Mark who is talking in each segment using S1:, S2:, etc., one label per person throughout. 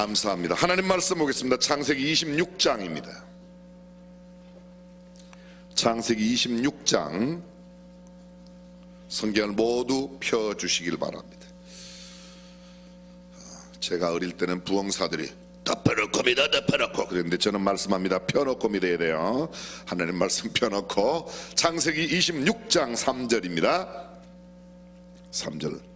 S1: 감사합니다. 하나님 말씀 보겠습니다. 창세기 26장입니다. 창세기 26장 성경을 모두 펴주시길 바랍니다. 제가 어릴 때는 부흥사들이 덮어놓고입니다 덮어놓고 그랬는데 저는 말씀합니다. 펴놓고 믿어야 돼요. 하나님 말씀 펴놓고 창세기 26장 3절입니다 3절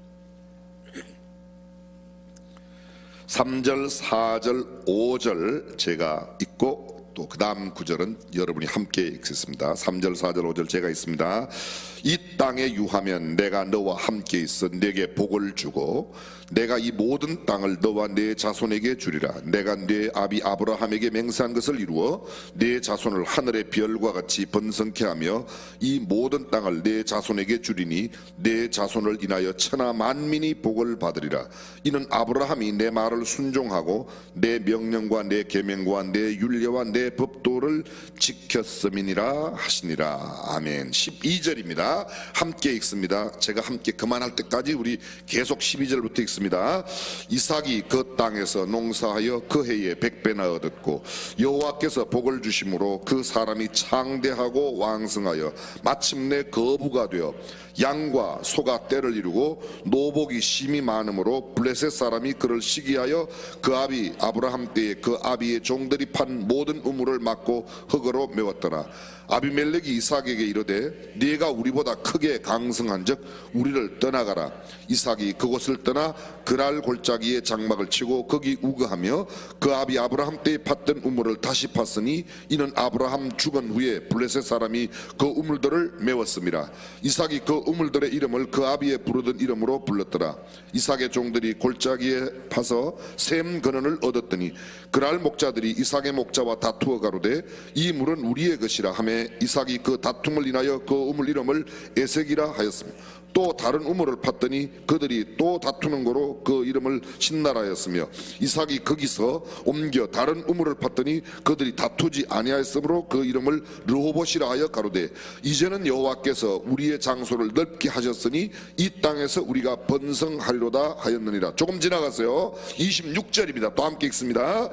S1: 3절 4절 5절 제가 읽고 또 그 다음 구절은 여러분이 함께 읽겠습니다. 3절 4절 5절 제가 읽습니다. 이 땅에 유하면 내가 너와 함께 있어 내게 복을 주고 내가 이 모든 땅을 너와 네 자손에게 주리라. 내가 네 아비 아브라함에게 맹세한 것을 이루어 네 자손을 하늘의 별과 같이 번성케 하며 이 모든 땅을 네 자손에게 주리니 네 자손을 인하여 천하 만민이 복을 받으리라. 이는 아브라함이 내 말을 순종하고 내 명령과 내 계명과 내 율례와 내 법도를 지켰음이니라 하시니라. 아멘. 12절입니다. 함께 읽습니다. 제가 함께 그만할 때까지 우리 계속 12절부터 읽습니다. 이삭이 그 땅에서 농사하여 그 해에 100배나 얻었고 여호와께서 복을 주심으로 그 사람이 창대하고 왕성하여 마침내 거부가 되어 양과 소가 떼를 이루고 노복이 심히 많으므로 블레셋 사람이 그를 시기하여 그 아비 아브라함 때에 그 아비의 종들이 판 모든 우물을 막고 흙으로 메웠더라. 아비멜렉이 이삭에게 이르되 네가 우리보다 크게 강성한즉 우리를 떠나가라. 이삭이 그곳을 떠나 그랄 골짜기에 장막을 치고 거기 우거하며 그 아비 아브라함 때에 팠던 우물을 다시 팠으니 이는 아브라함 죽은 후에 블레셋 사람이 그 우물들을 메웠음이라. 이삭이 그 우물들의 이름을 그 아비의 부르던 이름으로 불렀더라. 이삭의 종들이 골짜기에 파서 샘 근원을 얻었더니 그랄 목자들이 이삭의 목자와 다투어 가로되 이 물은 우리의 것이라 하며 이삭이 그 다툼을 인하여 그 우물 이름을 에색이라 하였습니다. 또 다른 우물을 팠더니 그들이 또 다투는 거로 그 이름을 신나라였으며 이삭이 거기서 옮겨 다른 우물을 팠더니 그들이 다투지 아니하였으므로 그 이름을 르호봇이라 하여 가로되 이제는 여호와께서 우리의 장소를 넓게 하셨으니 이 땅에서 우리가 번성하리로다 하였느니라. 조금 지나갔어요. 26절입니다. 또 함께 읽습니다.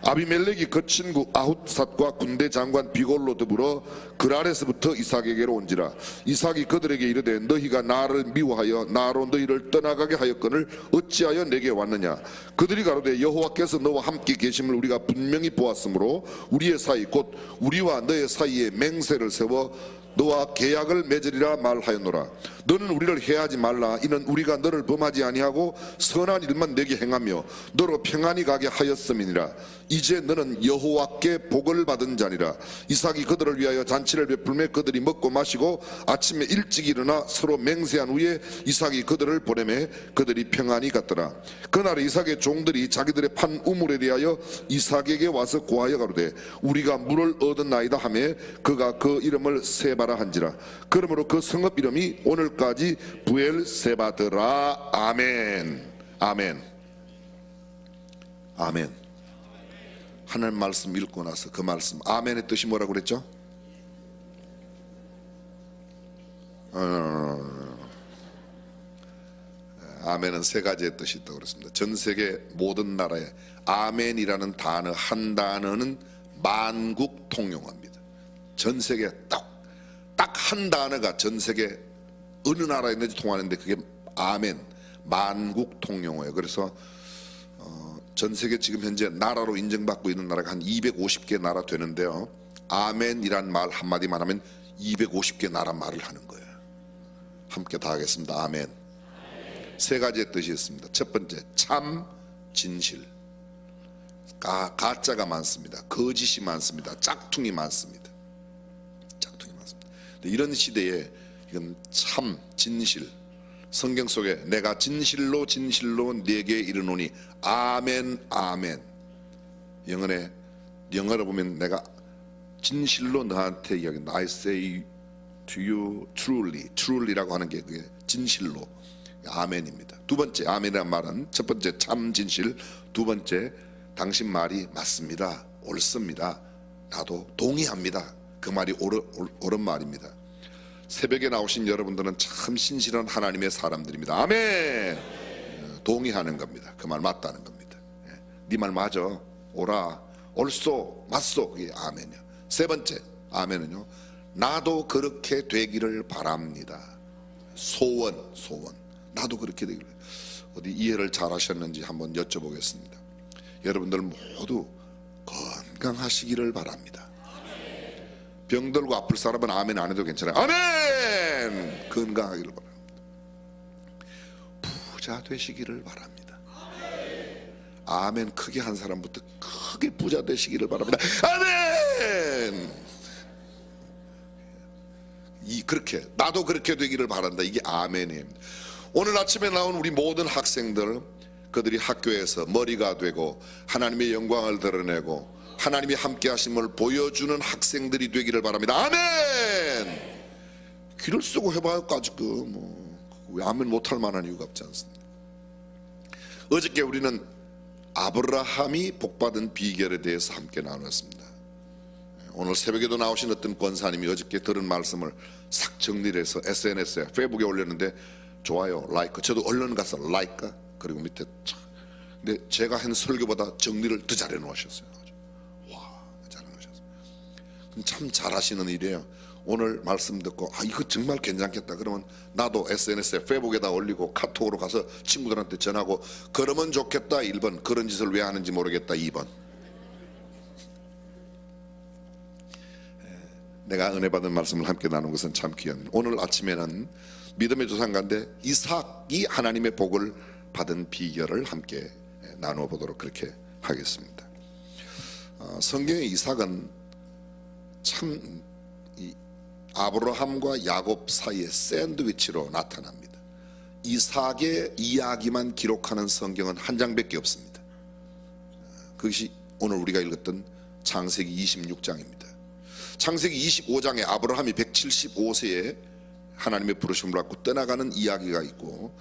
S1: 아비멜렉이 그 친구 아훗삿과 군대 장관 비골로 더불어 그랄에서부터 이삭에게로 온지라. 이삭이 그들에게 이르되 너희가 나를 미워하여 나로 너희를 떠나가게 하였거늘 어찌하여 내게 왔느냐. 그들이 가로되 여호와께서 너와 함께 계심을 우리가 분명히 보았으므로 우리의 사이 곧 우리와 너의 사이에 맹세를 세워 너와 계약을 맺으리라 말하였노라. 너는 우리를 해하지 말라. 이는 우리가 너를 범하지 아니하고 선한 일만 내게 행하며 너로 평안히 가게 하였음이니라. 이제 너는 여호와께 복을 받은 자니라. 이삭이 그들을 위하여 잔치를 베풀매 그들이 먹고 마시고 아침에 일찍 일어나 서로 맹세한 후에 이삭이 그들을 보내매 그들이 평안히 갔더라. 그날에 이삭의 종들이 자기들의 판 우물에 대하여 이삭에게 와서 고하여 가로되 우리가 물을 얻었나이다 하매 그가 그 이름을 세바라 한지라. 그러므로 그 성읍 이름이 오늘까지 부엘세바더라. 아멘. 아멘. 아멘. 하나님 말씀 읽고 나서 그 말씀 아멘의 뜻이 뭐라고 그랬죠? 아멘은 세 가지의 뜻이 있다고 그랬습니다. 전 세계 모든 나라에 아멘이라는 단어 한 단어는 만국 통용합니다. 전 세계 딱 한 단어가 전 세계 어느 나라에 있는지 통하는데 그게 아멘, 만국 통용어예요. 그래서 전 세계 지금 현재 나라로 인정받고 있는 나라가 한 250개 나라 되는데요. 아멘이란 말 한마디만 하면 250개 나라 말을 하는 거예요. 함께 다 하겠습니다. 아멘. 세 가지의 뜻이 있습니다. 첫 번째, 참, 진실. 가짜가 많습니다. 거짓이 많습니다. 짝퉁이 많습니다. 짝퉁이 많습니다. 이런 시대에 이건 참, 진실. 성경 속에 내가 진실로 진실로 네게 이르노니 아멘 아멘. 영어로 보면 내가 진실로 너한테 이야기한다. I say to you truly. truly라고 하는 게 그게 진실로 아멘입니다. 두 번째 아멘이란 말은 첫 번째 참 진실, 두 번째 당신 말이 맞습니다. 옳습니다. 나도 동의합니다. 그 말이 옳은 말입니다. 새벽에 나오신 여러분들은 참 신실한 하나님의 사람들입니다. 아멘. 동의하는 겁니다. 그 말 맞다는 겁니다. 네 말 맞아, 오라, 옳소, 맞소. 그게 아멘이요. 세 번째 아멘은요, 나도 그렇게 되기를 바랍니다. 소원. 나도 그렇게 되기를. 어디 이해를 잘 하셨는지 한번 여쭤보겠습니다. 여러분들 모두 건강하시기를 바랍니다. 병들고 아플 사람은 아멘 안 해도 괜찮아요. 아멘! 건강하기를 바랍니다. 부자 되시기를 바랍니다. 아멘 크게 한 사람부터 크게 부자 되시기를 바랍니다. 아멘! 그렇게 나도 그렇게 되기를 바란다. 이게 아멘이에요. 오늘 아침에 나온 우리 모든 학생들, 그들이 학교에서 머리가 되고 하나님의 영광을 드러내고 하나님이 함께 하심을 보여주는 학생들이 되기를 바랍니다. 아멘! 귀를 쓰고 해봐야까지 왜 아멘 못할 만한 이유가 없지 않습니까? 어저께 우리는 아브라함이 복받은 비결에 대해서 함께 나눴습니다. 오늘 새벽에도 나오신 어떤 권사님이 어저께 들은 말씀을 싹 정리를 해서 SNS에 페이북에 올렸는데 좋아요, 라이크, 저도 얼른 가서 라이크, 그리고 밑에 근데 제가 한 설교보다 정리를 더 잘해 놓으셨어요. 와, 잘해 놓으셨어요. 참 잘하시는 일이에요. 오늘 말씀 듣고 이거 정말 괜찮겠다 그러면 나도 SNS에 페이북에다 올리고 카톡으로 가서 친구들한테 전하고, 그러면 좋겠다 1번, 그런 짓을 왜 하는지 모르겠다 2번. 내가 은혜 받은 말씀을 함께 나눈 것은 참 귀합니다. 오늘 아침에는 믿음의 조상가인데 이삭이 하나님의 복을 받은 비결을 함께 나누어 보도록 그렇게 하겠습니다. 성경의 이삭은 참 아브라함과 야곱 사이의 샌드위치로 나타납니다. 이삭의 이야기만 기록하는 성경은 한 장밖에 없습니다. 그것이 오늘 우리가 읽었던 창세기 26장입니다. 창세기 25장에 아브라함이 175세에 하나님의 부르심을 받고 떠나가는 이야기가 있고,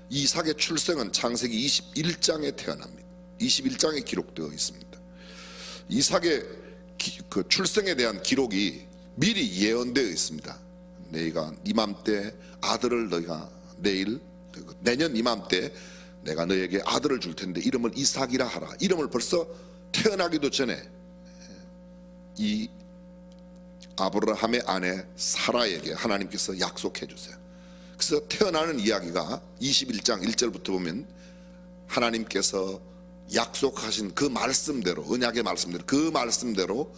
S1: 이삭의 출생은 창세기 21장에 태어납니다. 21장에 기록되어 있습니다. 이삭의 그 출생에 대한 기록이 미리 예언되어 있습니다. 내가 이맘때 아들을 너희가 내년 이맘때 내가 너에게 아들을 줄 텐데 이름을 이삭이라 하라. 이름을 벌써 태어나기도 전에 이 아브라함의 아내 사라에게 하나님께서 약속해 주세요. 그래서 태어나는 이야기가 21장 1절부터 보면 하나님께서 약속하신 그 말씀대로, 언약의 말씀대로,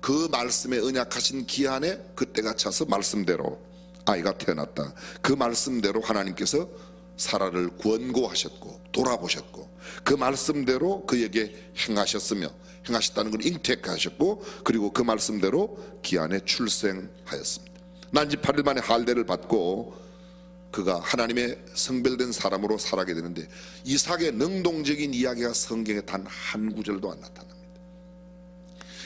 S1: 그 말씀에 언약하신 기한에 그때가 차서 말씀대로 아이가 태어났다. 그 말씀대로 하나님께서 사라를 권고하셨고 돌아보셨고 그 말씀대로 그에게 행하셨다는 걸 잉태하셨고, 그리고 그 말씀대로 기한에 출생하였습니다. 난지 8일 만에 할례를 받고 그가 하나님의 성별된 사람으로 살아가게 되는데, 이삭의 능동적인 이야기가 성경에 단 한 구절도 안 나타납니다.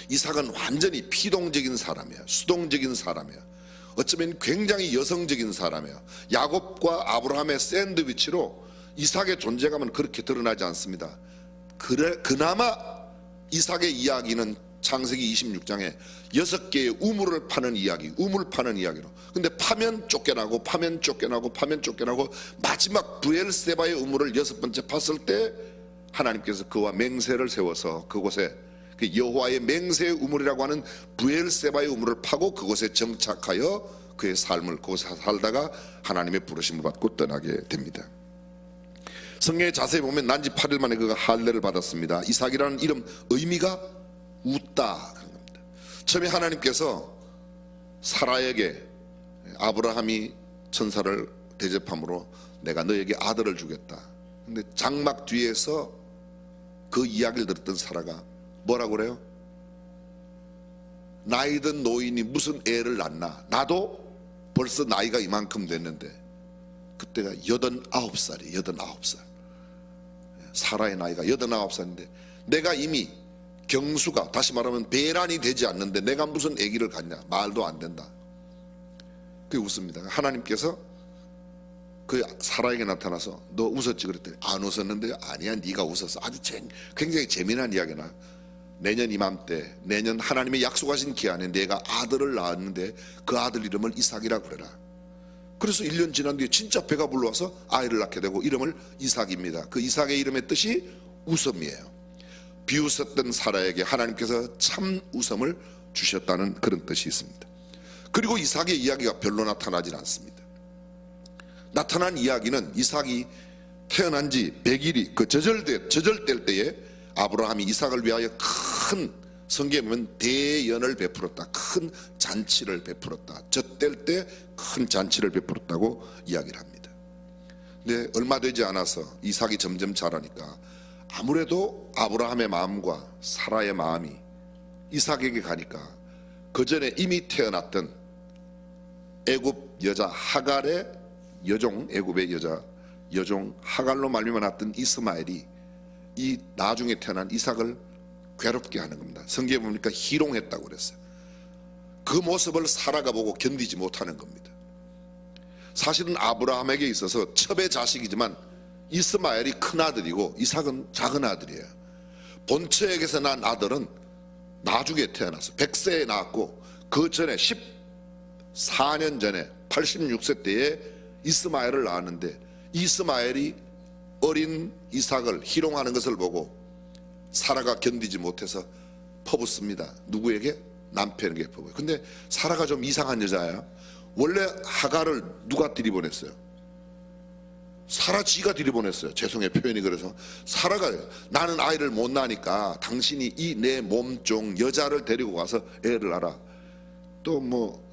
S1: 이삭은 완전히 피동적인 사람이야. 수동적인 사람이야. 어쩌면 굉장히 여성적인 사람이야. 야곱과 아브라함의 샌드위치로 이삭의 존재감은 그렇게 드러나지 않습니다. 그나마 이삭의 이야기는 창세기 26장에 6개의 우물을 파는 이야기로. 근데 파면 쫓겨나고 마지막 브엘세바의 우물을 6번째 팠을 때 하나님께서 그와 맹세를 세워서 그곳에 그 여호와의 맹세의 우물이라고 하는 브엘세바의 우물을 파고 그곳에 정착하여 그의 삶을 그곳에 살다가 하나님의 부르심을 받고 떠나게 됩니다. 성경에 자세히 보면 난지 8일 만에 그가 할례를 받았습니다. 이삭이라는 이름 의미가 웃다 하는 겁니다. 처음에 하나님께서 사라에게 아브라함이 천사를 대접함으로 내가 너에게 아들을 주겠다. 근데 장막 뒤에서 그 이야기를 들었던 사라가 뭐라고 그래요? 나이든 노인이 무슨 애를 낳나? 나도 벌써 나이가 이만큼 됐는데, 그때가 89살이에요. 89살. 사라의 나이가 89살인데 내가 이미 경수가, 다시 말하면 배란이 되지 않는데 내가 무슨 아기를 갖냐? 말도 안 된다. 그게 웃습니다. 하나님께서 그 사라에게 나타나서 너 웃었지 그랬더니 안 웃었는데, 아니야 네가 웃었어. 아주 굉장히 재미난 이야기나. 내년 이맘때, 내년 하나님의 약속하신 기한에 내가 아들을 낳았는데 그 아들 이름을 이삭이라고 그래라. 그래서 1년 지난 뒤에 진짜 배가 불러와서 아이를 낳게 되고 이름을 이삭입니다. 그 이삭의 이름의 뜻이 웃음이에요. 비웃었던 사라에게 하나님께서 참 웃음을 주셨다는 그런 뜻이 있습니다. 그리고 이삭의 이야기가 별로 나타나질 않습니다. 나타난 이야기는 이삭이 태어난 지 100일이 저절될 때에 아브라함이 이삭을 위하여 큰, 성경에 보면 대연을 베풀었다, 큰 잔치를 베풀었다, 젖될 때 큰 잔치를 베풀었다고 이야기를 합니다. 근데 얼마 되지 않아서 이삭이 점점 자라니까 아무래도 아브라함의 마음과 사라의 마음이 이삭에게 가니까 그 전에 이미 태어났던 애굽 여자 하갈의 여종, 애굽의 여종 하갈로 말미암아 났던 이스마엘이 이 나중에 태어난 이삭을 괴롭게 하는 겁니다. 성경에 보니까 희롱했다고 그랬어요. 그 모습을 사라가 보고 견디지 못하는 겁니다. 사실은 아브라함에게 있어서 첩의 자식이지만 이스마엘이 큰 아들이고 이삭은 작은 아들이에요. 본처에게서 난 아들은 나중에 태어났어. 100세에 낳았고 그 전에 14년 전에 86세 때에 이스마엘을 낳았는데 이스마엘이 어린 이삭을 희롱하는 것을 보고 사라가 견디지 못해서 퍼붓습니다. 누구에게? 남편에게 퍼부어요. 근데 사라가 좀 이상한 여자예요. 원래 하갈을 누가 들이보냈어요? 사라 지가 들이보냈어요. 죄송해요, 표현이 그래서. 사라가 나는 아이를 못 낳으니까 당신이 이 내 몸종 여자를 데리고 가서 애를 낳아라. 또 뭐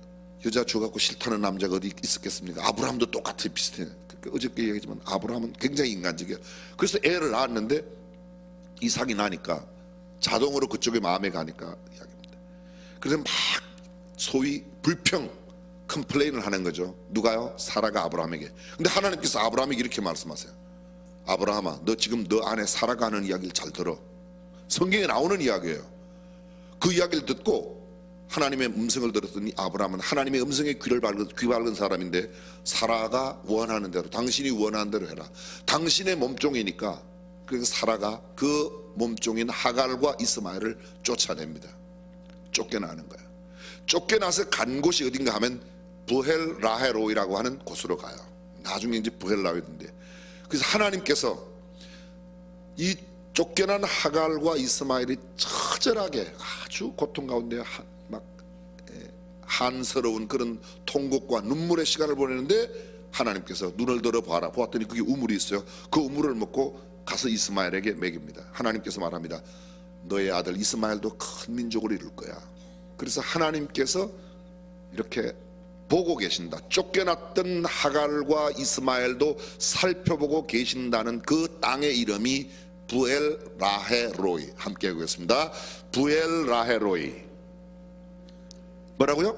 S1: 여자 줘갖고 싫다는 남자가 어디 있었겠습니까? 아브라함도 똑같이 비슷해요. 어저께 얘기했지만 아브라함은 굉장히 인간적이에요. 그래서 애를 낳았는데 이삭이 나니까 자동으로 그쪽에 마음에 가니까 이야기입니다. 그래서 막 소위 불평, 컴플레인을 하는 거죠. 누가요? 사라가 아브라함에게. 근데 하나님께서 아브라함에게 이렇게 말씀하세요. 아브라함아, 너 지금 너 아내 사라가 하는 이야기를 잘 들어. 성경에 나오는 이야기예요. 그 이야기를 듣고 하나님의 음성을 들었더니 아브라함은 하나님의 음성에 귀 밝은 사람인데 사라가 원하는 대로, 당신이 원하는 대로 해라. 당신의 몸종이니까. 그래서 사라가 그 몸종인 하갈과 이스마엘을 쫓아냅니다. 쫓겨나는 거예요. 쫓겨나서 간 곳이 어딘가 하면 부헬 라헤로이라고 하는 곳으로 가요. 나중에 이제 부헬 라헤로인데, 그래서 하나님께서 이 쫓겨난 하갈과 이스마엘이 처절하게 아주 고통 가운데 막 한스러운 그런 통곡과 눈물의 시간을 보내는데 하나님께서 눈을 들어 보았더니 그게 우물이 있어요. 그 우물을 먹고 가서 이스마엘에게 먹입니다. 하나님께서 말합니다. 너의 아들 이스마엘도 큰 민족을 이룰 거야. 그래서 하나님께서 이렇게 보고 계신다. 쫓겨났던 하갈과 이스마엘도 살펴보고 계신다는 그 땅의 이름이 부엘 라헤로이. 함께 하겠습니다. 부엘 라헤로이. 뭐라고요?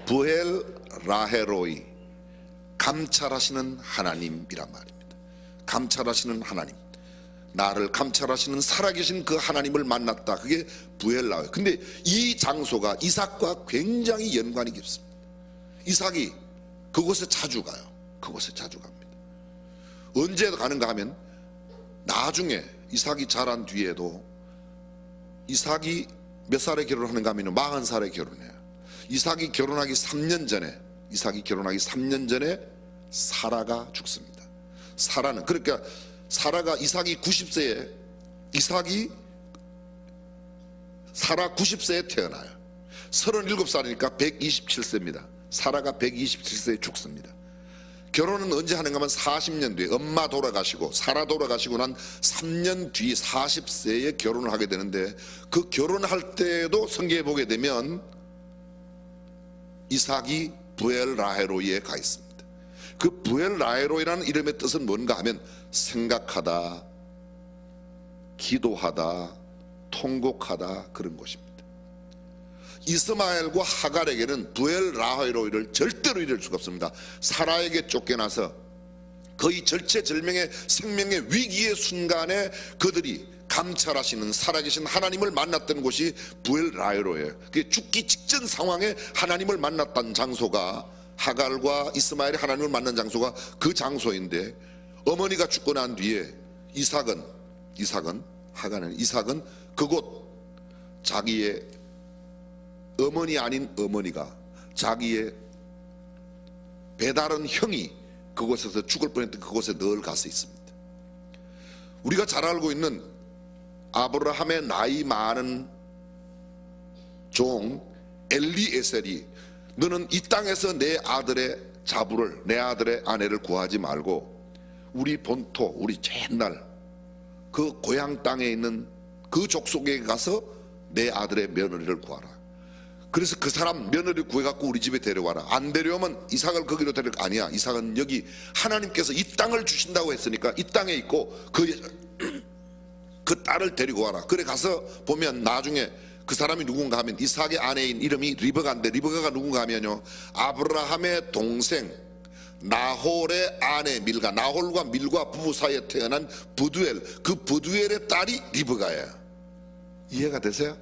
S1: 부엘 라헤로이. 감찰하시는 하나님이란 말입니다. 감찰하시는 하나님, 나를 감찰하시는 살아계신 그 하나님을 만났다. 그게 부엘 라헤로이. 근데 이 장소가 이삭과 굉장히 연관이 깊습니다. 이삭이 그곳에 자주 가요. 그곳에 자주 갑니다. 언제 가는가 하면 나중에 이삭이 자란 뒤에도, 이삭이 몇 살에 결혼하는가 하면 40살에 결혼해요. 이삭이 결혼하기 3년 전에 사라가 죽습니다. 사라는, 그러니까 사라가 이삭이 90세에 사라 90세에 태어나요. 37살이니까 127세입니다. 사라가 127세에 죽습니다. 결혼은 언제 하는가 하면 40년 뒤에, 엄마 돌아가시고 사라 돌아가시고 난 3년 뒤 40세에 결혼을 하게 되는데, 그 결혼할 때도 성경에 보게 되면 이삭이 부엘 라헤로이에 가 있습니다. 그 부엘 라헤로이라는 이름의 뜻은 뭔가 하면 생각하다, 기도하다, 통곡하다, 그런 곳입니다. 이스마엘과 하갈에게는 부엘 라헤로이를 절대로 잃을 수가 없습니다. 사라에게 쫓겨나서 거의 절체절명의 생명의 위기의 순간에 그들이 감찰하시는 살아계신 하나님을 만났던 곳이 부엘 라헤로이에요. 죽기 직전 상황에 하나님을 만났던 장소가, 하갈과 이스마엘이 하나님을 만난 장소가 그 장소인데, 어머니가 죽고 난 뒤에 이삭은 그곳, 자기의 어머니 아닌 어머니가, 자기의 배다른 형이 그곳에서 죽을 뻔했던 그곳에 늘 가서 있습니다. 우리가 잘 알고 있는 아브라함의 나이 많은 종 엘리에셀이 너는 이 땅에서 내 아들의 자부를, 내 아들의 아내를 구하지 말고 우리 본토, 우리 옛날 그 고향 땅에 있는 그 족속에 가서 내 아들의 며느리를 구하라. 그래서 그 사람 며느리 구해갖고 우리 집에 데려와라. 안 데려오면 이삭을 거기로 데려가. 아니야, 이삭은 여기 하나님께서 이 땅을 주신다고 했으니까 이 땅에 있고 그 딸을 데리고 와라. 그래 가서 보면 나중에 그 사람이 누군가 하면 이삭의 아내인 이름이 리브가인데, 리브가가 누군가 하면요, 아브라함의 동생 나홀의 아내 밀가, 나홀과 밀과 부부 사이에 태어난 부두엘, 그 부두엘의 딸이 리브가예요. 이해가 되세요?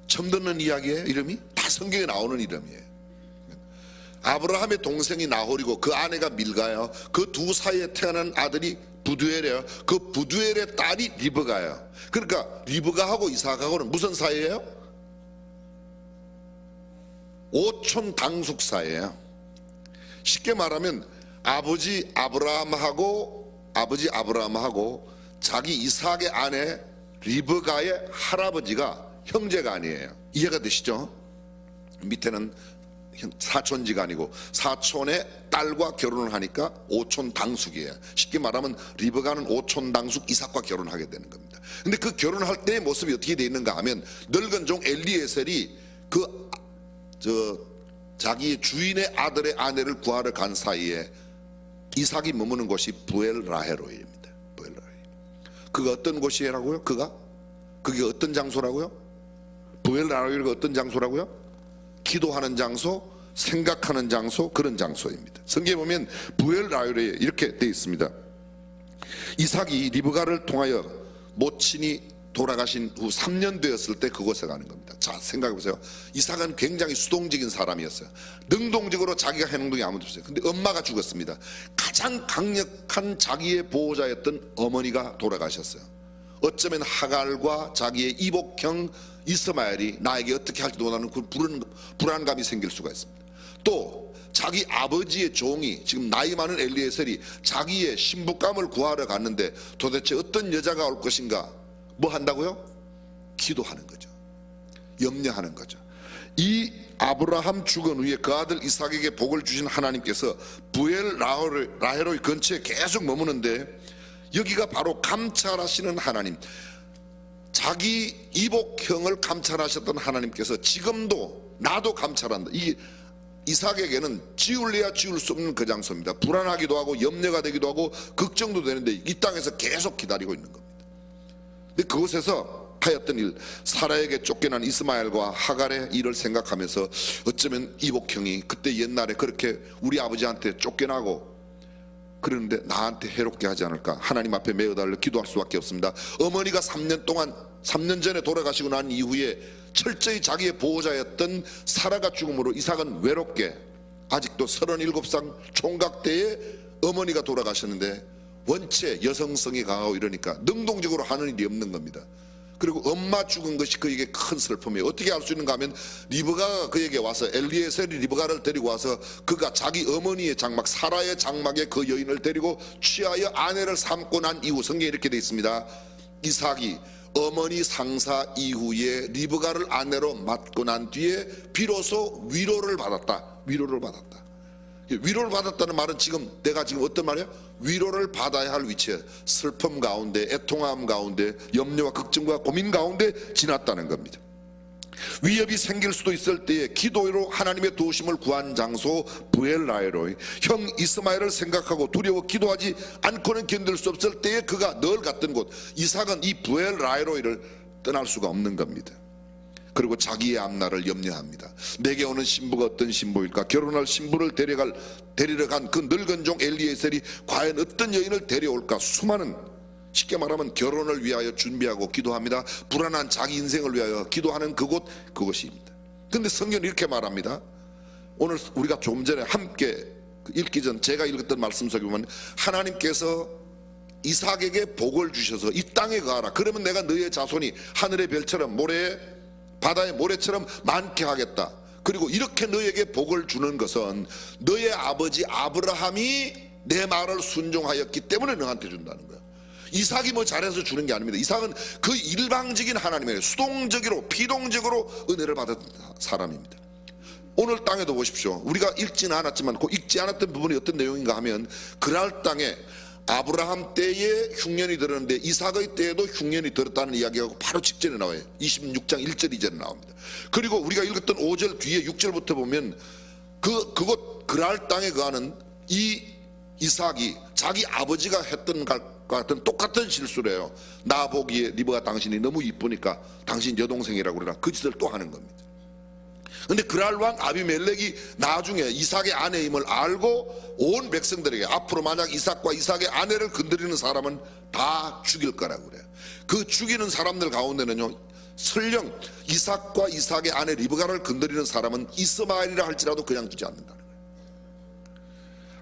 S1: 처음 듣는 이야기예요. 이름이 다 성경에 나오는 이름이에요. 아브라함의 동생이 나홀이고 그 아내가 밀가예요. 그 두 사이에 태어난 아들이 부두엘이에요. 그 부두엘의 딸이 리브가예요. 그러니까 리브가하고 이삭하고는 무슨 사이예요? 오촌 당숙 사이예요. 쉽게 말하면 아버지 아브라함하고 자기 이삭의 아내 리브가의 할아버지가 형제가 아니에요. 이해가 되시죠? 밑에는 사촌지가 아니고 사촌의 딸과 결혼을 하니까 오촌 당숙이에요. 쉽게 말하면 리브가는 오촌 당숙 이삭과 결혼하게 되는 겁니다. 근데 그 결혼할 때의 모습이 어떻게 되어 있는가 하면 늙은 종 엘리에셀이 자기 주인의 아들의 아내를 구하러 간 사이에 이삭이 머무는 곳이 부엘라헤로이입니다. 부엘라헤로이. 그가 어떤 곳이라고요? 그게 어떤 장소라고요? 부엘라헤로이가 어떤 장소라고요? 기도하는 장소, 생각하는 장소, 그런 장소입니다. 성경에 보면 부엘라헬에 이렇게 되어 있습니다. 이삭이 리브가를 통하여 모친이 돌아가신 후 3년 되었을 때 그곳에 가는 겁니다. 자, 생각해 보세요. 이삭은 굉장히 수동적인 사람이었어요. 능동적으로 자기가 한 행동이 아무도 없어요. 근데 엄마가 죽었습니다. 가장 강력한 자기의 보호자였던 어머니가 돌아가셨어요. 어쩌면 하갈과 자기의 이복형 이스마엘이 나에게 어떻게 할지도 모르는 그 불안감이 생길 수가 있습니다. 또 자기 아버지의 종이, 지금 나이 많은 엘리에셀이 자기의 신부감을 구하러 갔는데 도대체 어떤 여자가 올 것인가, 뭐 한다고요? 기도하는 거죠. 염려하는 거죠. 이 아브라함 죽은 후에 그 아들 이삭에게 복을 주신 하나님께서 부엘라헤로이 근처에 계속 머무는데, 여기가 바로 감찰하시는 하나님, 자기 이복형을 감찰하셨던 하나님께서 지금도 나도 감찰한다. 이 이삭에게는 지울래야 지울 수 없는 그 장소입니다. 불안하기도 하고 염려가 되기도 하고 걱정도 되는데 이 땅에서 계속 기다리고 있는 겁니다. 근데 그곳에서 하였던 일, 사라에게 쫓겨난 이스마엘과 하갈의 일을 생각하면서 어쩌면 이복형이 그때 옛날에 그렇게 우리 아버지한테 쫓겨나고 그러는데 나한테 해롭게 하지 않을까, 하나님 앞에 매어달려 기도할 수밖에 없습니다. 어머니가 3년 전에 돌아가시고 난 이후에 철저히 자기의 보호자였던 사라가 죽음으로 이삭은 외롭게, 아직도 37살 총각 때에 어머니가 돌아가셨는데 원체 여성성이 강하고 이러니까 능동적으로 하는 일이 없는 겁니다. 그리고 엄마 죽은 것이 그에게 큰 슬픔이에요. 어떻게 알 수 있는가 하면 리브가가 그에게 와서, 엘리에셀이 리브가를 데리고 와서 그가 자기 어머니의 장막 사라의 장막에 그 여인을 데리고 취하여 아내를 삼고 난 이후 성경에 이렇게 되어 있습니다. 이삭이 어머니 상사 이후에 리브가를 아내로 맡고 난 뒤에 비로소 위로를 받았다. 위로를 받았다. 위로를 받았다는 말은 지금 내가 지금 어떤 말이야? 위로를 받아야 할 위치에 슬픔 가운데, 애통함 가운데, 염려와 걱정과 고민 가운데 지났다는 겁니다. 위협이 생길 수도 있을 때에 기도로 하나님의 도우심을 구한 장소 부엘라헤로이, 형 이스마엘을 생각하고 두려워 기도하지 않고는 견딜 수 없을 때에 그가 늘 갔던 곳, 이삭은 이 부엘라헤로이를 떠날 수가 없는 겁니다. 그리고 자기의 앞날을 염려합니다. 내게 오는 신부가 어떤 신부일까? 결혼할 신부를 데리러 간 그 늙은 종 엘리에셀이 과연 어떤 여인을 데려올까? 수많은, 쉽게 말하면 결혼을 위하여 준비하고 기도합니다. 불안한 자기 인생을 위하여 기도하는 그곳입니다. 근데 성경은 이렇게 말합니다. 오늘 우리가 조금 전에 함께 읽기 전 제가 읽었던 말씀 속에 보면 하나님께서 이삭에게 복을 주셔서 이 땅에 가라. 그러면 내가 너의 자손이 하늘의 별처럼 바다의 모래처럼 많게 하겠다. 그리고 이렇게 너에게 복을 주는 것은 너의 아버지 아브라함이 내 말을 순종하였기 때문에 너한테 준다는 거야. 이삭이 뭐 잘해서 주는 게 아닙니다. 이삭은 그 일방적인 하나님의 수동적으로 피동적으로 은혜를 받은 사람입니다. 오늘 땅에도 보십시오. 우리가 읽지는 않았지만 그 읽지 않았던 부분이 어떤 내용인가 하면, 그랄 땅에 아브라함 때에 흉년이 들었는데 이삭의 때에도 흉년이 들었다는 이야기가 바로 직전에 나와요. 26장 1절 2절에 나옵니다. 그리고 우리가 읽었던 5절 뒤에 6절부터 보면 그곳 그랄 땅에 거하는 이 이삭이 자기 아버지가 했던 것과 같은 똑같은 실수를 해요. 나 보기에 리브가 당신이 너무 이쁘니까 당신 여동생이라고 그러나 그 짓을 또 하는 겁니다. 근데 그랄 왕 아비멜렉이 나중에 이삭의 아내임을 알고 온 백성들에게 앞으로 만약 이삭과 이삭의 아내를 건드리는 사람은 다 죽일 거라고 그래요. 그 죽이는 사람들 가운데는요, 설령 이삭과 이삭의 아내 리브가를 건드리는 사람은 이스마엘이라 할지라도 그냥 두지 않는다는 거예요.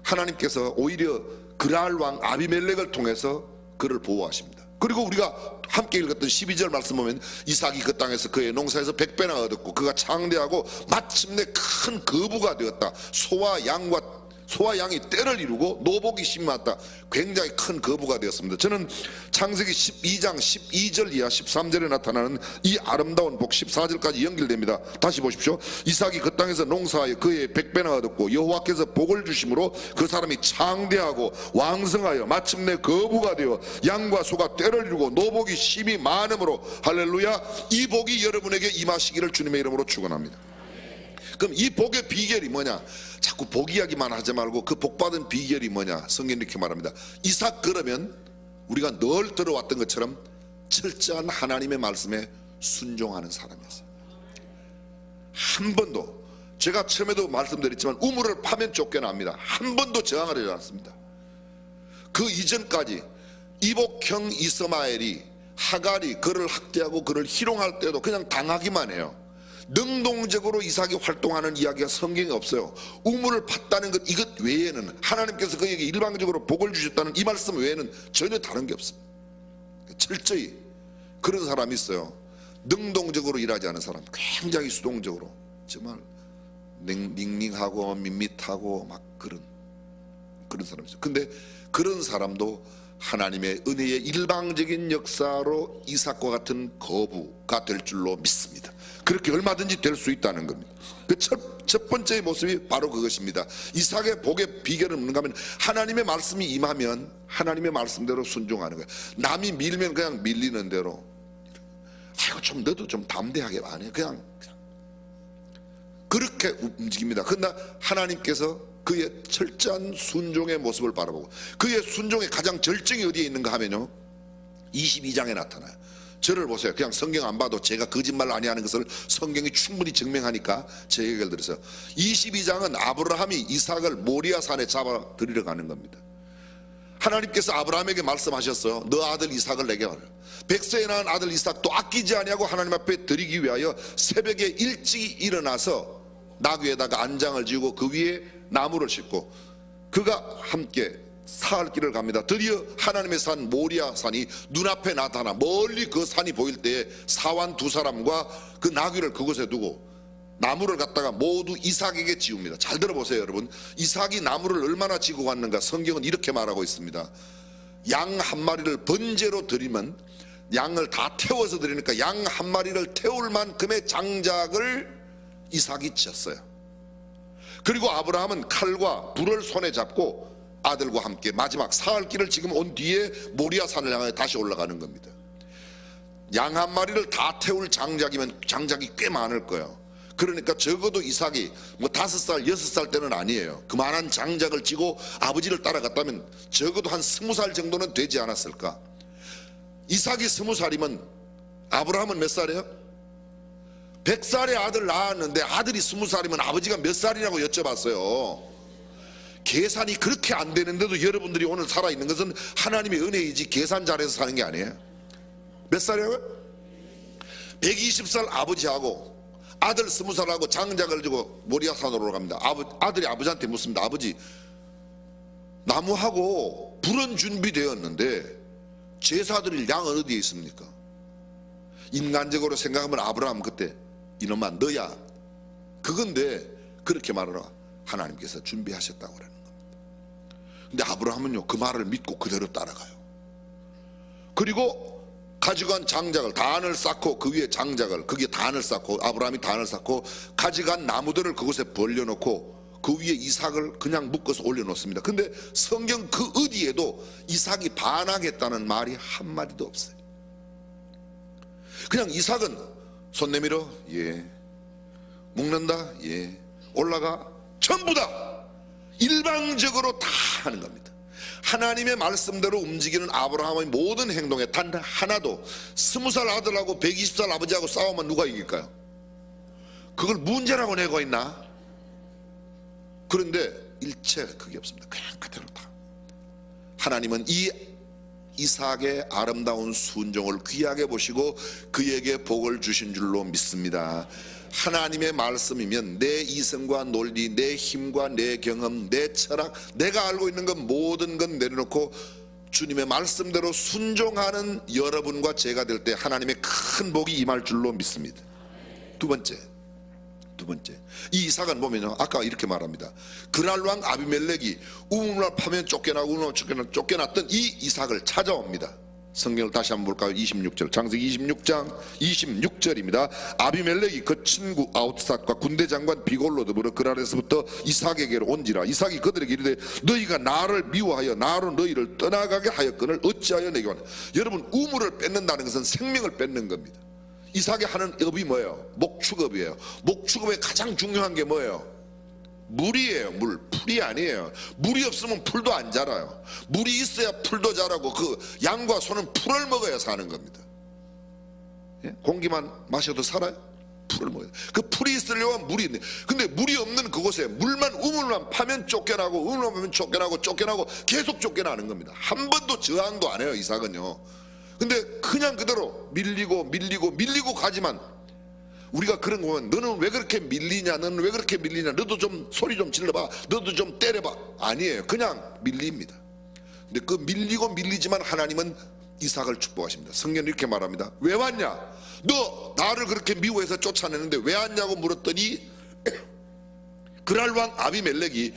S1: 하나님께서 오히려 그랄 왕 아비멜렉을 통해서 그를 보호하십니다. 그리고 우리가 함께 읽었던 12절 말씀 보면 이삭이 그 땅에서 그의 농사에서 100배나 얻었고 그가 창대하고 마침내 큰 거부가 되었다. 소와 양이 떼를 이루고 노복이 심하다. 굉장히 큰 거부가 되었습니다. 저는 창세기 12장 12절 이하 13절에 나타나는 이 아름다운 복 14절까지 연결됩니다. 다시 보십시오. 이삭이 그 땅에서 농사하여 그의 100배나 얻었고 여호와께서 복을 주심으로 그 사람이 창대하고 왕성하여 마침내 거부가 되어 양과 소가 떼를 이루고 노복이 심히 많음으로, 할렐루야, 이 복이 여러분에게 임하시기를 주님의 이름으로 축원합니다. 그럼 이 복의 비결이 뭐냐? 자꾸 복 이야기만 하지 말고 그 복 받은 비결이 뭐냐? 성경이 이렇게 말합니다. 이삭, 그러면 우리가 늘 들어왔던 것처럼 철저한 하나님의 말씀에 순종하는 사람이었어요. 한 번도, 제가 처음에도 말씀드렸지만 우물을 파면 쫓겨납니다. 한 번도 저항을 하지 않았습니다. 그 이전까지 이복형 이스마엘이 하갈이 그를 학대하고 그를 희롱할 때도 그냥 당하기만 해요. 능동적으로 이삭이 활동하는 이야기가 성경에 없어요. 우물을 팠다는 것, 이것 외에는, 하나님께서 그에게 일방적으로 복을 주셨다는 이 말씀 외에는 전혀 다른 게 없어요. 철저히 그런 사람이 있어요. 능동적으로 일하지 않은 사람, 굉장히 수동적으로, 정말 닝닝하고 밋밋하고 막 그런 사람이 있어요. 근데 그런 사람도 하나님의 은혜의 일방적인 역사로 이삭과 같은 거부가 될 줄로 믿습니다. 그렇게 얼마든지 될 수 있다는 겁니다. 그 첫 번째 모습이 바로 그것입니다. 이삭의 복의 비결은 뭔가 하면 하나님의 말씀이 임하면 하나님의 말씀대로 순종하는 거예요. 남이 밀면 그냥 밀리는 대로, 아이고 좀 너도 좀 담대하게 안 해, 그냥 그렇게 움직입니다. 그러나 하나님께서 그의 철저한 순종의 모습을 바라보고, 그의 순종의 가장 절정이 어디에 있는가 하면요, 22장에 나타나요. 저를 보세요. 그냥 성경 안 봐도 제가 거짓말 아니하는 것을 성경이 충분히 증명하니까 제 얘기를 들으세요. 22장은 아브라함이 이삭을 모리아산에 잡아 들이러 가는 겁니다. 하나님께서 아브라함에게 말씀하셨어요. 너 아들 이삭을 내게 하라. 100세에 낳은 아들 이삭도 아끼지 아니하고 하나님 앞에 드리기 위하여 새벽에 일찍 일어나서 나귀에다가 안장을 지우고 그 위에 나무를 싣고 그가 함께 사흘 길을 갑니다. 드디어 하나님의 산 모리아산이 눈앞에 나타나 멀리 그 산이 보일 때에 사환 두 사람과 그 나귀를 그곳에 두고 나무를 갖다가 모두 이삭에게 지웁니다. 잘 들어보세요 여러분. 이삭이 나무를 얼마나 지고 갔는가 성경은 이렇게 말하고 있습니다. 양 한 마리를 번제로 드리면 양을 다 태워서 드리니까 양 한 마리를 태울 만큼의 장작을 이삭이 지었어요. 그리고 아브라함은 칼과 불을 손에 잡고 아들과 함께 마지막 사흘 길을 지금 온 뒤에 모리아산을 향해 다시 올라가는 겁니다. 양 한 마리를 다 태울 장작이면 장작이 꽤 많을 거예요. 그러니까 적어도 이삭이 뭐 5살 6살 때는 아니에요. 그만한 장작을 지고 아버지를 따라갔다면 적어도 한 20살 정도는 되지 않았을까. 이삭이 20살이면 아브라함은 몇 살이에요? 100살의 아들 낳았는데 아들이 20살이면 아버지가 몇 살이냐고 여쭤봤어요. 계산이 그렇게 안 되는데도 여러분들이 오늘 살아있는 것은 하나님의 은혜이지 계산 잘해서 사는 게 아니에요. 몇 살이라고요? 120살 아버지하고 아들 20살하고 장작을 지고 모리아산으로 갑니다. 아들이 아버지한테 묻습니다. 아버지, 나무하고 불은 준비되었는데 제사 드릴 양은 어디에 있습니까? 인간적으로 생각하면 아브라함 그때 이놈아 너야 그건데 그렇게 말하라. 하나님께서 준비하셨다고 그러는 겁니다. 근데 아브라함은요 그 말을 믿고 그대로 따라가요. 그리고 가져간 장작을, 단을 쌓고 그 위에 장작을, 거기에 단을 쌓고, 아브라함이 단을 쌓고 가져간 나무들을 그곳에 벌려놓고 그 위에 이삭을 그냥 묶어서 올려놓습니다. 근데 성경 그 어디에도 이삭이 반항했다는 말이 한마디도 없어요. 그냥 이삭은 손 내밀어, 예. 묶는다, 예. 올라가, 전부 다 일방적으로 다 하는 겁니다. 하나님의 말씀대로 움직이는 아브라함의 모든 행동에 단 하나도 20살 아들하고 120살 아버지하고 싸우면 누가 이길까요? 그걸 문제라고 내고 있나? 그런데 일체 그게 없습니다. 그냥 그대로 다. 하나님은 이 이삭의 아름다운 순종을 귀하게 보시고 그에게 복을 주신 줄로 믿습니다. 하나님의 말씀이면 내 이성과 논리, 내 힘과 내 경험, 내 철학, 내가 알고 있는 것 모든 건 내려놓고 주님의 말씀대로 순종하는 여러분과 제가 될 때 하나님의 큰 복이 임할 줄로 믿습니다. 두 번째, 이 이삭은 보면요, 아까 이렇게 말합니다. 그랄 왕 아비멜렉이 우물을 파면 쫓겨나고 우물을 쫓겨났던 이 이삭을 찾아옵니다. 성경을 다시 한번 볼까요? 26절, 창세기 26장 26절입니다. 아비멜렉이 그 친구 아웃삭과 군대 장관 비골로 더불어 그랄에서부터 이삭에게로 온지라. 이삭이 그들에게 이르되 너희가 나를 미워하여 나로 너희를 떠나가게 하였거늘 어찌하여 내게 왔나. 여러분, 우물을 뺏는다는 것은 생명을 뺏는 겁니다. 이삭이 하는 업이 뭐예요? 목축업이에요. 목축업의 가장 중요한 게 뭐예요? 물이에요. 물, 풀이 아니에요. 물이 없으면 풀도 안 자라요. 물이 있어야 풀도 자라고, 그 양과 소는 풀을 먹어야 사는 겁니다. 예? 공기만 마셔도 살아요? 풀을 먹어요. 그 풀이 있으려면 물이 있네. 근데 물이 없는 그곳에 우물만 파면 쫓겨나고 우물만 파면 쫓겨나고 계속 쫓겨나는 겁니다. 한 번도 저항도 안 해요, 이삭은요. 근데 그냥 그대로 밀리고 가지만, 우리가 그런 거 보면 너는 왜 그렇게 밀리냐, 너는 왜 그렇게 밀리냐, 너도 좀 소리 좀 질러봐, 너도 좀 때려봐. 아니에요. 그냥 밀립니다. 근데 그 밀리지만 하나님은 이삭을 축복하십니다. 성경은 이렇게 말합니다. 왜 왔냐? 너 나를 그렇게 미워해서 쫓아내는데 왜 왔냐고 물었더니 그랄 왕 아비멜렉이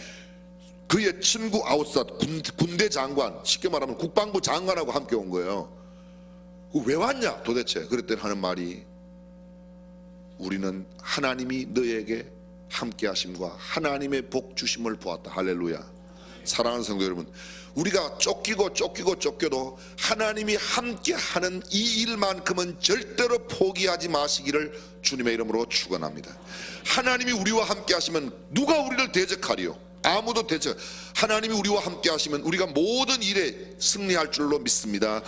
S1: 그의 친구 아웃삿 군대 장관, 쉽게 말하면 국방부 장관하고 함께 온 거예요. 왜 왔냐 도대체? 그랬더니 하는 말이, 우리는 하나님이 너에게 함께 하심과 하나님의 복 주심을 보았다. 할렐루야. 사랑하는 성도 여러분, 우리가 쫓겨도 하나님이 함께 하는 이 일만큼은 절대로 포기하지 마시기를 주님의 이름으로 축원합니다. 하나님이 우리와 함께 하시면 누가 우리를 대적하리요? 아무도 대적. 하나님이 우리와 함께 하시면 우리가 모든 일에 승리할 줄로 믿습니다.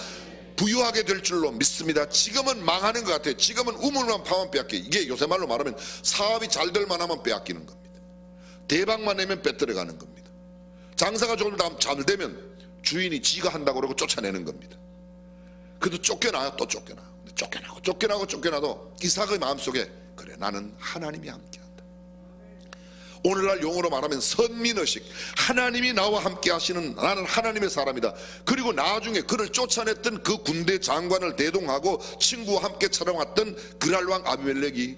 S1: 부유하게 될 줄로 믿습니다. 지금은 망하는 것 같아요. 지금은 우물만 파면 빼앗겨. 이게 요새 말로 말하면 사업이 잘 될 만하면 빼앗기는 겁니다. 대박만 내면 빼뜨려가는 겁니다. 장사가 잘 되면 주인이 지가 한다고 그러고 쫓아내는 겁니다. 그래도 쫓겨나요. 또 쫓겨나도 이삭의 마음속에, 그래, 나는 하나님이 함께한다. 오늘날 용어로 말하면 선민의식, 하나님이 나와 함께 하시는, 나는 하나님의 사람이다. 그리고 나중에 그를 쫓아냈던 그 군대 장관을 대동하고 친구와 함께 찾아왔던 그랄왕 아비멜렉이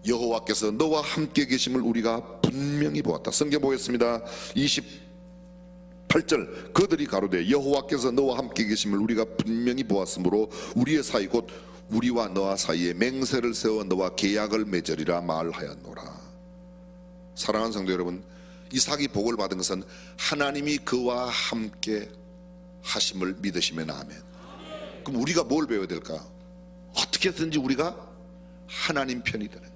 S1: 여호와께서 너와 함께 계심을 우리가 분명히 보았다. 성경 보겠습니다. 28절, 그들이 가로되 여호와께서 너와 함께 계심을 우리가 분명히 보았으므로 우리의 사이 곧 우리와 너와 사이에 맹세를 세워 너와 계약을 맺으리라 말하였노라. 사랑하는 성도 여러분, 이삭이 복을 받은 것은 하나님이 그와 함께 하심을 믿으시면 아멘. 그럼 우리가 뭘 배워야 될까? 어떻게든지 우리가 하나님 편이 되는 것.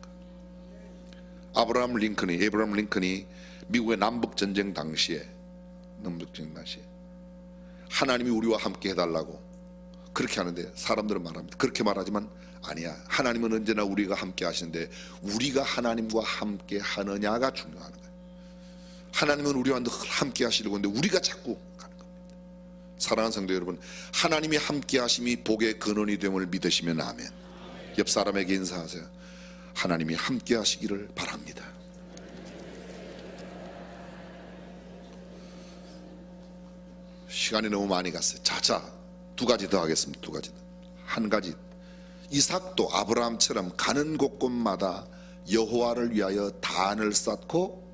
S1: 에이브러함 링컨이 미국의 남북전쟁 당시에 하나님이 우리와 함께 해달라고 그렇게 하는데, 사람들은 말합니다. 그렇게 말하지만 아니야. 하나님은 언제나 우리가 함께 하시는데 우리가 하나님과 함께 하느냐가 중요한 거예요. 하나님은 우리와 함께 하시려고 하는데 우리가 자꾸 가는 겁니다. 사랑하는 성도 여러분, 하나님이 함께 하심이 복의 근원이 됨을 믿으시면 아멘. 옆 사람에게 인사하세요. 하나님이 함께 하시기를 바랍니다. 시간이 너무 많이 갔어요. 자, 두 가지 더 하겠습니다. 두 가지 더. 한 가지, 이삭도 아브라함처럼 가는 곳곳마다 여호와를 위하여 단을 쌓고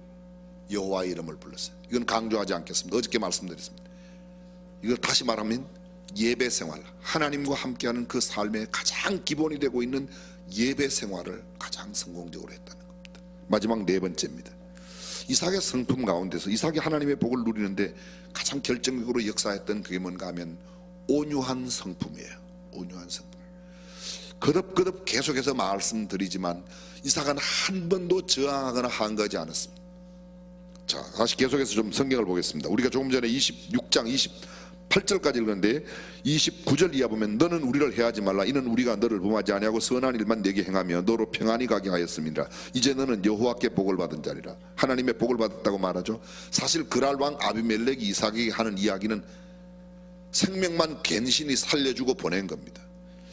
S1: 여호와의 이름을 불렀어요. 이건 강조하지 않겠습니다. 어저께 말씀드렸습니다. 이걸 다시 말하면 예배 생활, 하나님과 함께하는 그 삶의 가장 기본이 되고 있는 예배 생활을 가장 성공적으로 했다는 겁니다. 마지막 네 번째입니다. 이삭의 성품 가운데서 이삭이 하나님의 복을 누리는데 가장 결정적으로 역사했던 그게 뭔가 하면 온유한 성품이에요. 온유한 성품. 거듭거듭 계속해서 말씀드리지만 이삭은 한 번도 저항하거나 한거하지 않았습니다. 자, 다시 계속해서 좀 성경을 보겠습니다. 우리가 조금 전에 26장 28절까지 읽었는데 29절 이하 보면 너는 우리를 해하지 말라. 이는 우리가 너를 범하지 아니하고 선한 일만 내게 행하며 너로 평안히 가게 하였습니다. 이제 너는 여호와께 복을 받은 자리라. 하나님의 복을 받았다고 말하죠. 사실 그랄 왕 아비멜렉이 이삭에게 하는 이야기는 생명만 간신히 살려주고 보낸 겁니다.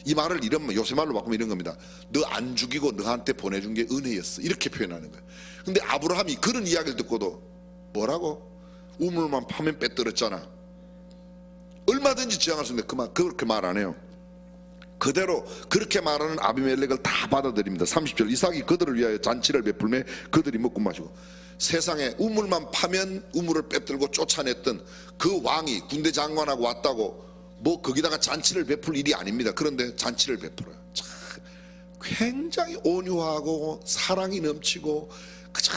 S1: 이 말을 이런 요새 말로 바꾸면 이런 겁니다. 너 안 죽이고 너한테 보내준 게 은혜였어, 이렇게 표현하는 거예요. 근데 아브라함이 그런 이야기를 듣고도 뭐라고? 우물만 파면 빼떨었잖아. 얼마든지 저항할 수 있는데 그렇게 말 안 해요. 그대로 그렇게 말하는 아비멜렉을 다 받아들입니다. 30절 이삭이 그들을 위하여 잔치를 베풀매 그들이 먹고 마시고. 세상에 우물만 파면 우물을 빼들고 쫓아냈던 그 왕이 군대 장관하고 왔다고 뭐 거기다가 잔치를 베풀 일이 아닙니다. 그런데 잔치를 베풀어요. 참 굉장히 온유하고 사랑이 넘치고, 그저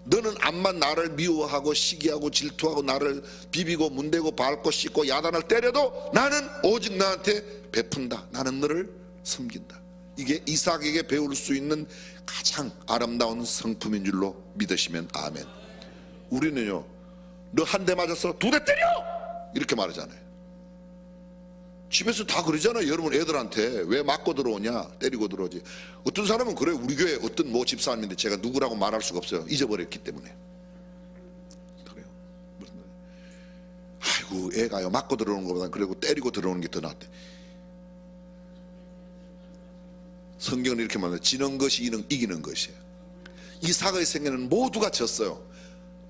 S1: 너는 암만 나를 미워하고 시기하고 질투하고 나를 비비고 문대고 밟고 씻고 야단을 때려도 나는 오직 너한테 베푼다. 나는 너를 섬긴다. 이게 이삭에게 배울 수 있는 가장 아름다운 성품인 줄로 믿으시면 아멘. 우리는요, 너 한 대 맞았어? 두 대 때려! 이렇게 말하잖아요. 집에서 다 그러잖아요. 여러분 애들한테 왜 맞고 들어오냐, 때리고 들어오지. 어떤 사람은 그래요. 우리 교회 어떤 뭐 집사님인데 제가 누구라고 말할 수가 없어요. 잊어버렸기 때문에. 그래요. 아이고 애가요 맞고 들어오는 것보다 그리고 때리고 들어오는 게 더 낫대. 성경은 이렇게 말해요. 지는 것이 이기는 것이에요. 이삭의 생애는 모두가 졌어요.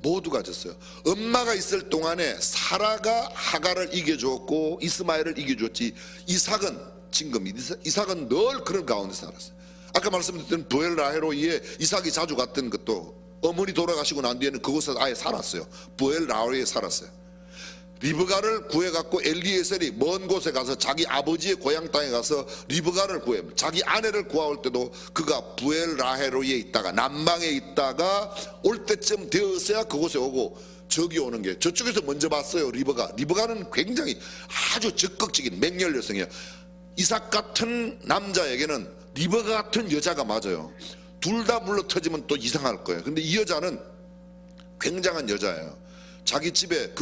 S1: 모두가 졌어요. 엄마가 있을 동안에 사라가 하갈을 이겨줬고 이스마엘을 이겨줬지 이삭은 진 겁니다. 이삭은 늘 그런 가운데 살았어요. 아까 말씀드렸던 부엘라헤로이에 이삭이 자주 갔던 것도 어머니 돌아가시고 난 뒤에는 그곳에서 아예 살았어요. 부엘라헤로이에 살았어요. 리브가를 구해갖고 엘리에셀이 먼 곳에 가서 자기 아버지의 고향 땅에 가서 리브가를 구해, 자기 아내를 구하올 때도 그가 부엘라헤로이에 있다가 남방에 있다가 올 때쯤 되었어야 그곳에 오고, 저기 오는 게 저쪽에서 먼저 봤어요. 리브가는 굉장히 아주 적극적인 맹렬 여성이에요. 이삭 같은 남자에게는 리브가 같은 여자가 맞아요. 둘 다 물러터지면 또 이상할 거예요. 근데 이 여자는 굉장한 여자예요. 자기 집에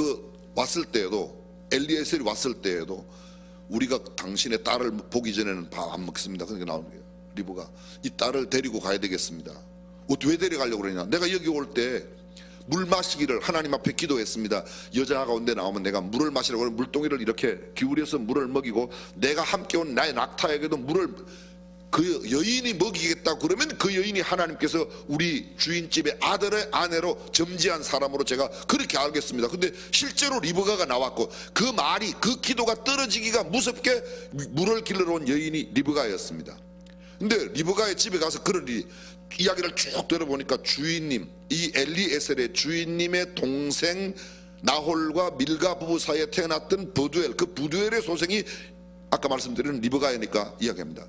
S1: 왔을 때에도, 엘리에셀이 왔을 때에도 우리가 당신의 딸을 보기 전에는 밥 안 먹습니다. 그러니까 나오는 거예요. 리브가 이 딸을 데리고 가야 되겠습니다. 왜 데려가려고 그러냐. 내가 여기 올 때 물 마시기를 하나님 앞에 기도했습니다. 여자 가운데 나오면 내가 물을 마시라고 물동이를 이렇게 기울여서 물을 먹이고, 내가 함께 온 나의 낙타에게도 물을 그 여인이 먹이겠다 그러면 그 여인이 하나님께서 우리 주인집의 아들의 아내로 점지한 사람으로 제가 그렇게 알겠습니다. 근데 실제로 리브가가 나왔고, 그 말이, 그 기도가 떨어지기가 무섭게 물을 길러 온 여인이 리브가였습니다. 근데 리브가의 집에 가서 그런 이야기를 쭉 들어보니까 주인님, 이 엘리에셀의 주인님의 동생 나홀과 밀가 부부 사이에 태어났던 부두엘, 그 부두엘의 소생이 아까 말씀드린 리브가이니까 이야기합니다.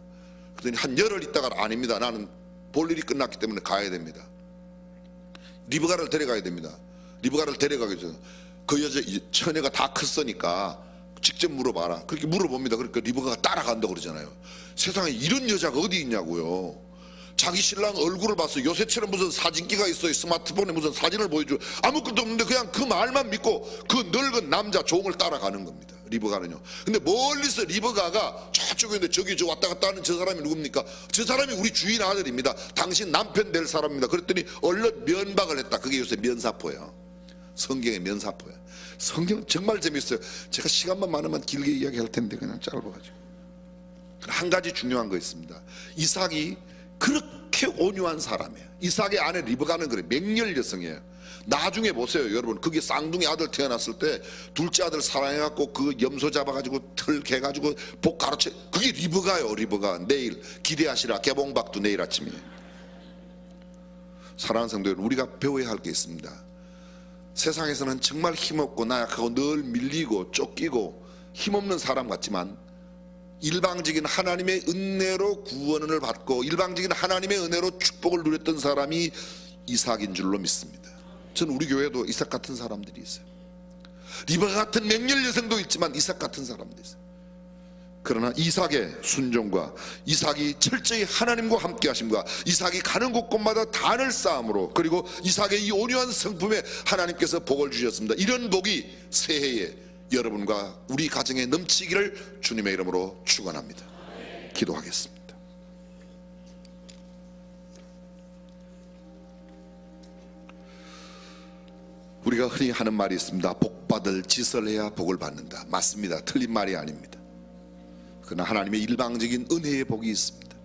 S1: 그랬더니 한 열흘 있다가 아닙니다. 나는 볼 일이 끝났기 때문에 가야 됩니다. 리브가를 데려가야 됩니다. 리브가를 데려가기 전에 그 여자 처녀가 다 컸으니까 직접 물어봐라. 그렇게 물어봅니다. 그러니까 리브가가 따라간다고 그러잖아요. 세상에 이런 여자가 어디 있냐고요. 자기 신랑 얼굴을 봤어요. 요새처럼 무슨 사진기가 있어요. 스마트폰에 무슨 사진을 보여줘. 아무것도 없는데 그냥 그 말만 믿고 그 늙은 남자 종을 따라가는 겁니다. 리브가는요. 근데 멀리서 리브가가 저쪽에 있는데 저기 저 왔다 갔다 하는 저 사람이 누굽니까? 저 사람이 우리 주인 아들입니다. 당신 남편 될 사람입니다. 그랬더니 얼른 면박을 했다. 그게 요새 면사포예요. 성경의 면사포야. 성경 정말 재밌어요. 제가 시간만 많으면 길게 이야기할 텐데 그냥 짧아가지고. 한 가지 중요한 거 있습니다. 이삭이 그렇게 온유한 사람이에요. 이삭의 아내 리브가는 그래 맹렬 여성이에요. 나중에 보세요 여러분. 그게 쌍둥이 아들 태어났을 때 둘째 아들 사랑해갖고 그 염소 잡아가지고 털 개가지고 복 가로채, 그게 리브가요. 리브가. 내일 기대하시라. 개봉박도 내일 아침이에요. 사랑하는 성도 여러분, 우리가 배워야 할 게 있습니다. 세상에서는 정말 힘없고 나약하고 늘 밀리고 쫓기고 힘없는 사람 같지만 일방적인 하나님의 은혜로 구원을 받고 일방적인 하나님의 은혜로 축복을 누렸던 사람이 이삭인 줄로 믿습니다. 저는 우리 교회도 이삭 같은 사람들이 있어요. 리베카 같은 맹렬 여성도 있지만 이삭 같은 사람도 있어요. 그러나 이삭의 순종과 이삭이 철저히 하나님과 함께 하심과 이삭이 가는 곳곳마다 단을 쌓음으로, 그리고 이삭의 이 온유한 성품에 하나님께서 복을 주셨습니다. 이런 복이 새해에 여러분과 우리 가정에 넘치기를 주님의 이름으로 축원합니다. 기도하겠습니다. 우리가 흔히 하는 말이 있습니다. 복받을 짓을 해야 복을 받는다. 맞습니다. 틀린 말이 아닙니다. 그러나 하나님의 일방적인 은혜의 복이 있습니다.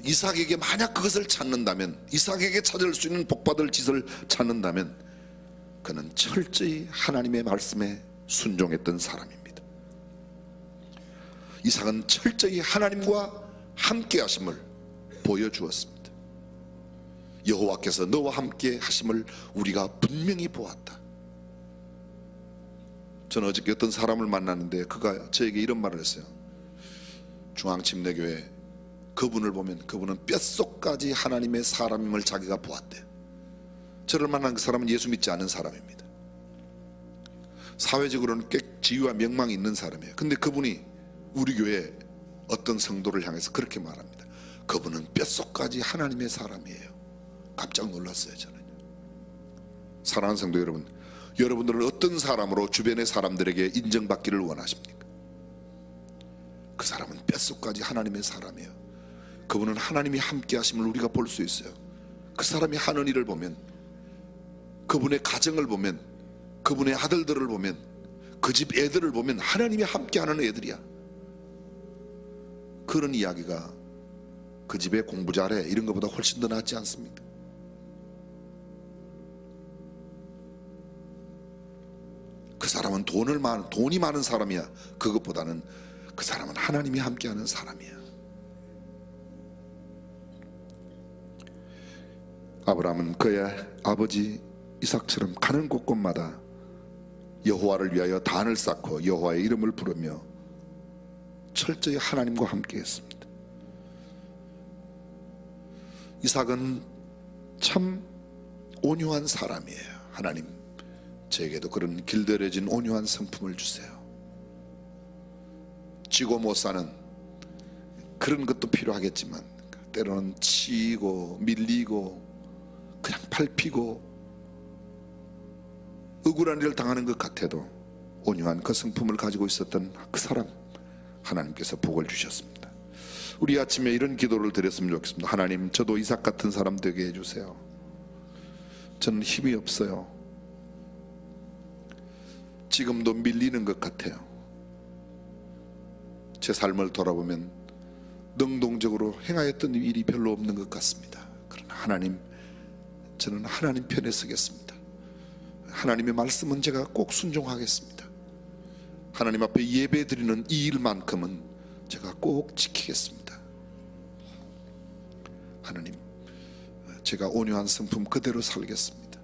S1: 이삭에게 만약 그것을 찾는다면, 이삭에게 찾을 수 있는 복받을 짓을 찾는다면 그는 철저히 하나님의 말씀에 순종했던 사람입니다. 이삭은 철저히 하나님과 함께 하심을 보여주었습니다. 여호와께서 너와 함께 하심을 우리가 분명히 보았다. 저는 어저께 어떤 사람을 만났는데 그가 저에게 이런 말을 했어요. 중앙침례교회 그분을 보면 그분은 뼛속까지 하나님의 사람임을 자기가 보았대. 저를 만난 그 사람은 예수 믿지 않은 사람입니다. 사회적으로는 꽤 지위와 명망이 있는 사람이에요. 근데 그분이 우리 교회 어떤 성도를 향해서 그렇게 말합니다. 그분은 뼛속까지 하나님의 사람이에요. 깜짝 놀랐어요. 저는. 사랑하는 성도 여러분, 여러분들은 어떤 사람으로 주변의 사람들에게 인정받기를 원하십니까? 그 사람은 뼛속까지 하나님의 사람이에요. 그분은 하나님이 함께 하심을 우리가 볼 수 있어요. 그 사람이 하는 일을 보면, 그분의 가정을 보면, 그분의 아들들을 보면, 그 집 애들을 보면 하나님이 함께 하는 애들이야. 그런 이야기가 그 집에 공부 잘해 이런 것보다 훨씬 더 낫지 않습니까? 그 사람은 돈이 많은 사람이야. 그것보다는 그 사람은 하나님이 함께하는 사람이야. 아브라함은 그의 아버지 이삭처럼 가는 곳곳마다 여호와를 위하여 단을 쌓고 여호와의 이름을 부르며 철저히 하나님과 함께했습니다. 이삭은 참 온유한 사람이에요. 하나님, 저에게도 그런 길들여진 온유한 성품을 주세요. 지고 못 사는 그런 것도 필요하겠지만 때로는 치이고 밀리고 그냥 밟히고 억울한 일을 당하는 것 같아도 온유한 그 성품을 가지고 있었던 그 사람, 하나님께서 복을 주셨습니다. 우리 아침에 이런 기도를 드렸으면 좋겠습니다. 하나님, 저도 이삭 같은 사람 되게 해주세요. 저는 힘이 없어요. 지금도 밀리는 것 같아요. 제 삶을 돌아보면 능동적으로 행하였던 일이 별로 없는 것 같습니다. 그러나 하나님, 저는 하나님 편에 서겠습니다. 하나님의 말씀은 제가 꼭 순종하겠습니다. 하나님 앞에 예배 드리는 이 일만큼은 제가 꼭 지키겠습니다. 하나님, 제가 온유한 성품 그대로 살겠습니다.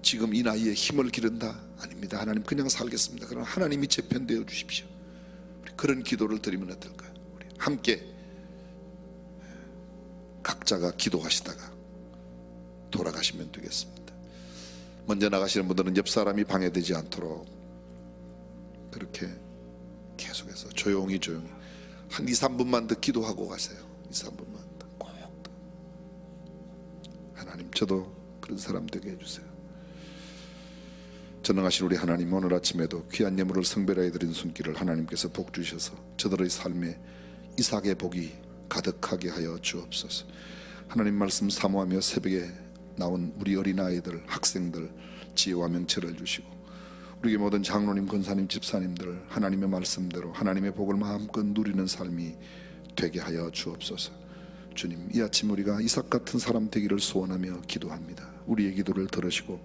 S1: 지금 이 나이에 힘을 기른다? 아닙니다. 하나님, 그냥 살겠습니다. 그러나 하나님이 제 편 되어 주십시오. 우리 그런 기도를 드리면 어떨까요? 우리 함께 각자가 기도하시다가 돌아가시면 되겠습니다. 먼저 나가시는 분들은 옆 사람이 방해되지 않도록 그렇게 계속해서 조용히 한 2, 3분만 더 기도하고 가세요. 2, 3분만 더 꼭 더. 하나님, 저도 그런 사람 되게 해주세요. 전능하신 우리 하나님, 오늘 아침에도 귀한 예물을 성별하여 드린 손길을 하나님께서 복 주셔서 저들의 삶에 이삭의 복이 가득하게 하여 주옵소서. 하나님 말씀 사모하며 새벽에 나온 우리 어린아이들, 학생들 지혜와 명철을 주시고, 우리 모든 장로님, 권사님, 집사님들 하나님의 말씀대로 하나님의 복을 마음껏 누리는 삶이 되게 하여 주옵소서. 주님, 이 아침 우리가 이삭 같은 사람 되기를 소원하며 기도합니다. 우리의 기도를 들으시고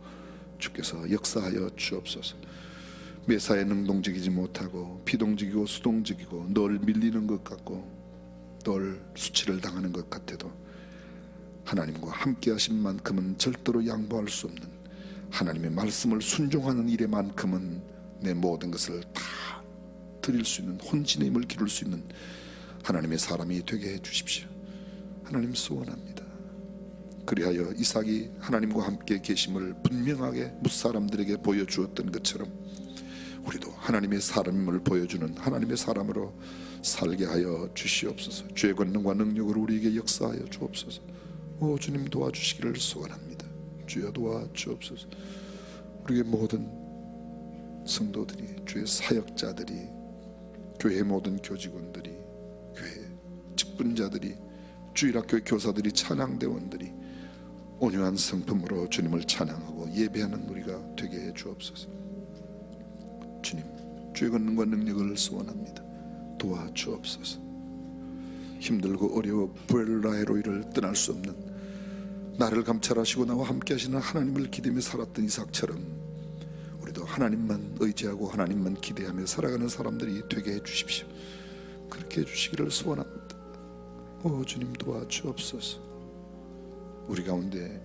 S1: 주께서 역사하여 주옵소서. 매사에 능동적이지 못하고 비동적이고 수동적이고 늘 밀리는 것 같고 늘 수치를 당하는 것 같아도 하나님과 함께 하신 만큼은 절대로 양보할 수 없는, 하나님의 말씀을 순종하는 일에만큼은 내 모든 것을 다 드릴 수 있는, 혼신의 힘을 기를 수 있는 하나님의 사람이 되게 해 주십시오. 하나님 소원합니다. 그리하여 이삭이 하나님과 함께 계심을 분명하게 뭇사람들에게 보여주었던 것처럼 우리도 하나님의 사람임을 보여주는 하나님의 사람으로 살게 하여 주시옵소서. 주의 권능과 능력으로 우리에게 역사하여 주옵소서. 오 주님 도와주시기를 소원합니다. 주여 도와주옵소서. 우리의 모든 성도들이, 주의 사역자들이, 교회 모든 교직원들이, 교회 직분자들이, 주일학교 교사들이, 찬양대원들이 온유한 성품으로 주님을 찬양하고 예배하는 우리가 되게 해 주옵소서. 주님, 주의 권능과 능력을 소원합니다. 도와주옵소서. 힘들고 어려워 부엘라헤로이를 떠날 수 없는, 나를 감찰하시고 나와 함께 하시는 하나님을 기대며 살았던 이삭처럼 우리도 하나님만 의지하고 하나님만 기대하며 살아가는 사람들이 되게 해 주십시오. 그렇게 해 주시기를 소원합니다. 오 주님 도와주옵소서. 우리 가운데